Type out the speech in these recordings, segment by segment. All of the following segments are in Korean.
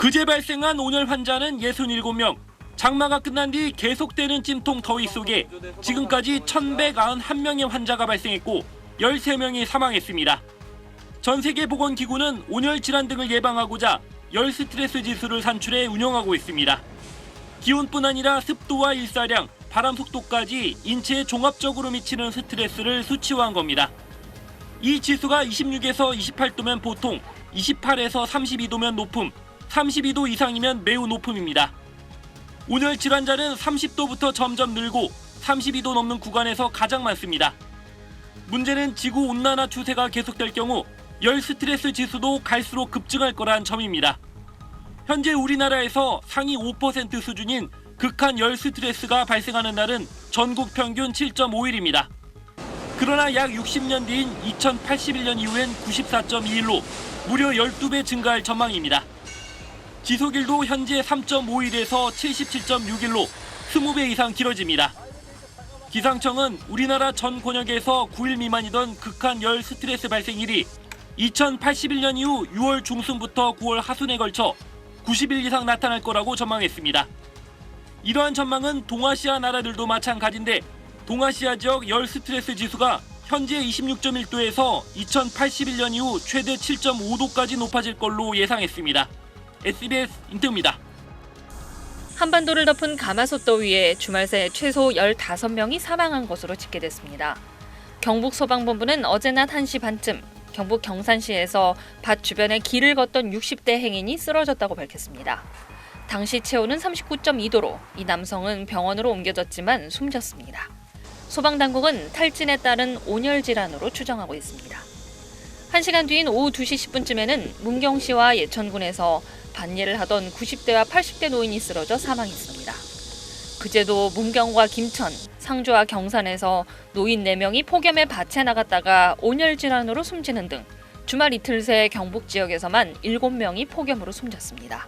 그제 발생한 온열 환자는 67명. 장마가 끝난 뒤 계속되는 찜통 더위 속에 지금까지 1,191명의 환자가 발생했고 13명이 사망했습니다. 전 세계 보건기구는 온열 질환 등을 예방하고자 열 스트레스 지수를 산출해 운영하고 있습니다. 기온뿐 아니라 습도와 일사량, 바람 속도까지 인체에 종합적으로 미치는 스트레스를 수치화한 겁니다. 이 지수가 26에서 28도면 보통, 28에서 32도면 높음, 32도 이상이면 매우 높음입니다. 온열 질환자는 30도부터 점점 늘고 32도 넘는 구간에서 가장 많습니다. 문제는 지구 온난화 추세가 계속될 경우 열 스트레스 지수도 갈수록 급증할 거란 점입니다. 현재 우리나라에서 상위 5% 수준인 극한 열 스트레스가 발생하는 날은 전국 평균 7.5일입니다. 그러나 약 60년 뒤인 2081년 이후엔 94.2일로 무려 12배 증가할 전망입니다. 지속일도 현재 3.5일에서 77.6일로 20배 이상 길어집니다. 기상청은 우리나라 전 권역에서 9일 미만이던 극한 열 스트레스 발생일이 2081년 이후 6월 중순부터 9월 하순에 걸쳐 90일 이상 나타날 거라고 전망했습니다. 이러한 전망은 동아시아 나라들도 마찬가지인데 동아시아 지역 열 스트레스 지수가 현재 26.1도에서 2081년 이후 최대 7.5도까지 높아질 걸로 예상했습니다. SBS 인터뷰입니다. 한반도를 덮은 가마솥 더위에 주말 새 최소 15명이 사망한 것으로 집계됐습니다. 경북소방본부는 어제 낮 1시 반쯤 경북 경산시에서 밭 주변에 길을 걷던 60대 행인이 쓰러졌다고 밝혔습니다. 당시 체온은 39.2도로 이 남성은 병원으로 옮겨졌지만 숨졌습니다. 소방당국은 탈진에 따른 온열 질환으로 추정하고 있습니다. 1시간 뒤인 오후 2시 10분쯤에는 문경시와 예천군에서 밭일을 하던 90대와 80대 노인이 쓰러져 사망했습니다. 그제도 문경과 김천, 상주와 경산에서 노인 4명이 폭염에 밭에 나갔다가 온열 질환으로 숨지는 등 주말 이틀 새 경북 지역에서만 7명이 폭염으로 숨졌습니다.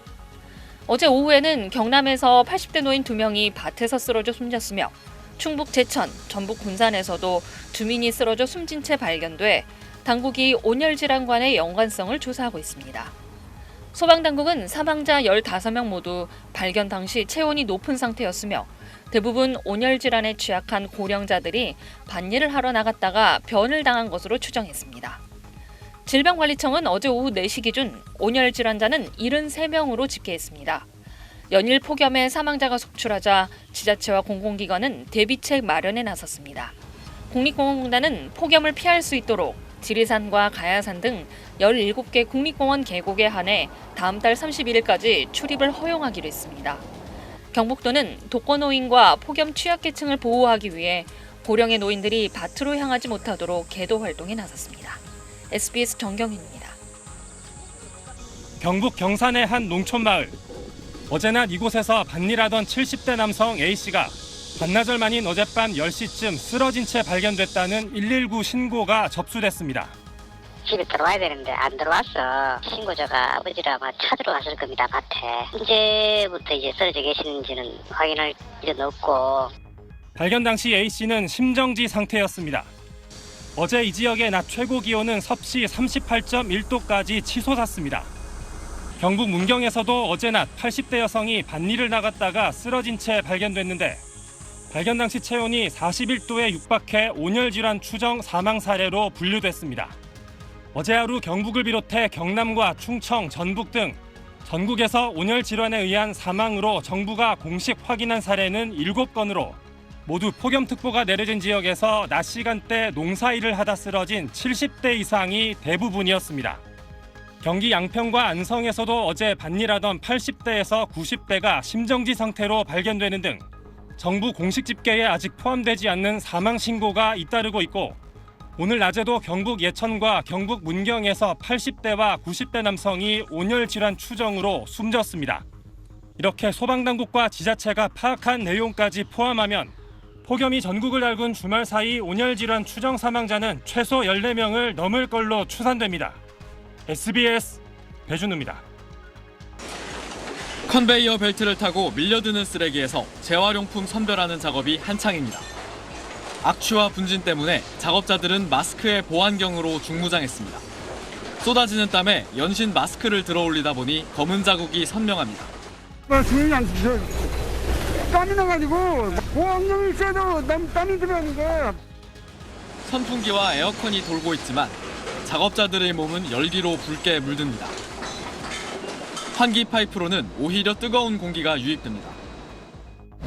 어제 오후에는 경남에서 80대 노인 2명이 밭에서 쓰러져 숨졌으며 충북 제천, 전북 군산에서도 주민이 쓰러져 숨진 채 발견돼 당국이 온열 질환과의 연관성을 조사하고 있습니다. 소방당국은 사망자 15명 모두 발견 당시 체온이 높은 상태였으며 대부분 온열 질환에 취약한 고령자들이 밭일을 하러 나갔다가 변을 당한 것으로 추정했습니다. 질병관리청은 어제 오후 4시 기준 온열 질환자는 73명으로 집계했습니다. 연일 폭염에 사망자가 속출하자 지자체와 공공기관은 대비책 마련에 나섰습니다. 국립공원공단은 폭염을 피할 수 있도록 지리산과 가야산 등 17개 국립공원 계곡에 한해 다음 달 31일까지 출입을 허용하기로 했습니다. 경북도는 독거노인과 폭염 취약계층을 보호하기 위해 고령의 노인들이 밭으로 향하지 못하도록 계도 활동에 나섰습니다. SBS 정경윤입니다. 경북 경산의 한 농촌마을. 어제 낮 이곳에서 밭일하던 70대 남성 A씨가 반나절 만인 어젯밤 10시쯤 쓰러진 채 발견됐다는 119 신고가 접수됐습니다. 집에 들어와야 되는데 안 들어왔어. 신고자가 아버지랑 아마 찾으러 갔을 겁니다, 밭에. 언제부터 이제 쓰러져 계시는지는 확인할 일은 없고. 발견 당시 A씨는 심정지 상태였습니다. 어제 이 지역의 낮 최고 기온은 섭씨 38.1도까지 치솟았습니다. 경북 문경에서도 어제 낮 80대 여성이 밭일을 나갔다가 쓰러진 채 발견됐는데 발견 당시 체온이 41도에 육박해 온열 질환 추정 사망 사례로 분류됐습니다. 어제 하루 경북을 비롯해 경남과 충청, 전북 등 전국에서 온열 질환에 의한 사망으로 정부가 공식 확인한 사례는 7건으로 모두 폭염특보가 내려진 지역에서 낮 시간대 농사일을 하다 쓰러진 70대 이상이 대부분이었습니다. 경기 양평과 안성에서도 어제 밭일하던 80대에서 90대가 심정지 상태로 발견되는 등 정부 공식 집계에 아직 포함되지 않는 사망 신고가 잇따르고 있고 오늘 낮에도 경북 예천과 경북 문경에서 80대와 90대 남성이 온열 질환 추정으로 숨졌습니다. 이렇게 소방당국과 지자체가 파악한 내용까지 포함하면 폭염이 전국을 앓은 주말 사이 온열 질환 추정 사망자는 최소 14명을 넘을 걸로 추산됩니다. SBS 배준우입니다. 컨베이어 벨트를 타고 밀려드는 쓰레기에서 재활용품 선별하는 작업이 한창입니다. 악취와 분진 때문에 작업자들은 마스크에 보안경으로 중무장했습니다. 쏟아지는 땀에 연신 마스크를 들어올리다 보니 검은 자국이 선명합니다. 주인이 안 주셔. 땀이 나가지고 보호안경이 있어도 땀이 들어가니까. 선풍기와 에어컨이 돌고 있지만 작업자들의 몸은 열기로 붉게 물듭니다. 환기 파이프로는 오히려 뜨거운 공기가 유입됩니다.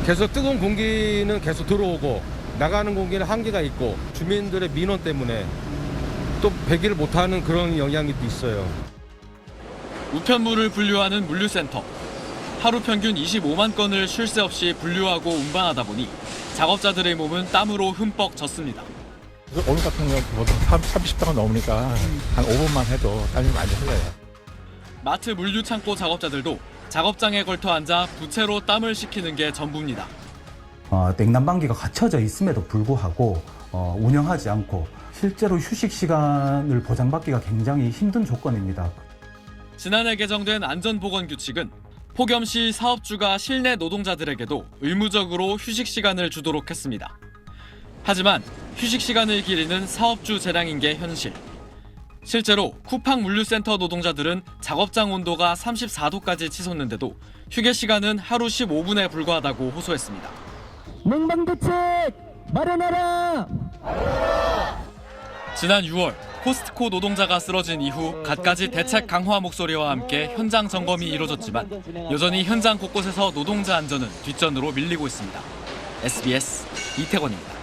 계속 뜨거운 공기는 계속 들어오고 나가는 공기는 한계가 있고 주민들의 민원 때문에 또 배기를 못하는 그런 영향이 있어요. 우편물을 분류하는 물류센터. 하루 평균 25만 건을 쉴 새 없이 분류하고 운반하다 보니 작업자들의 몸은 땀으로 흠뻑 젖습니다. 오늘 같은 경우 보통 30도가 넘으니까 한 5분만 해도 땀이 많이 흘러요. 마트 물류 창고 작업자들도 작업장에 걸터 앉아 부채로 땀을 식히는 게 전부입니다. 냉난방기가 갖춰져 있음에도 불구하고 운영하지 않고 실제로 휴식 시간을 보장받기가 굉장히 힘든 조건입니다. 지난해 개정된 안전보건규칙은 폭염시 사업주가 실내 노동자들에게도 의무적으로 휴식 시간을 주도록 했습니다. 하지만 휴식 시간을 기리는 사업주 재량인 게 현실. 실제로 쿠팡 물류센터 노동자들은 작업장 온도가 34도까지 치솟는데도 휴게 시간은 하루 15분에 불과하다고 호소했습니다. 냉방대책 마련하라. 지난 6월 코스트코 노동자가 쓰러진 이후 갖가지 대책 강화 목소리와 함께 현장 점검이 이뤄졌지만 여전히 현장 곳곳에서 노동자 안전은 뒷전으로 밀리고 있습니다. SBS 이태권입니다.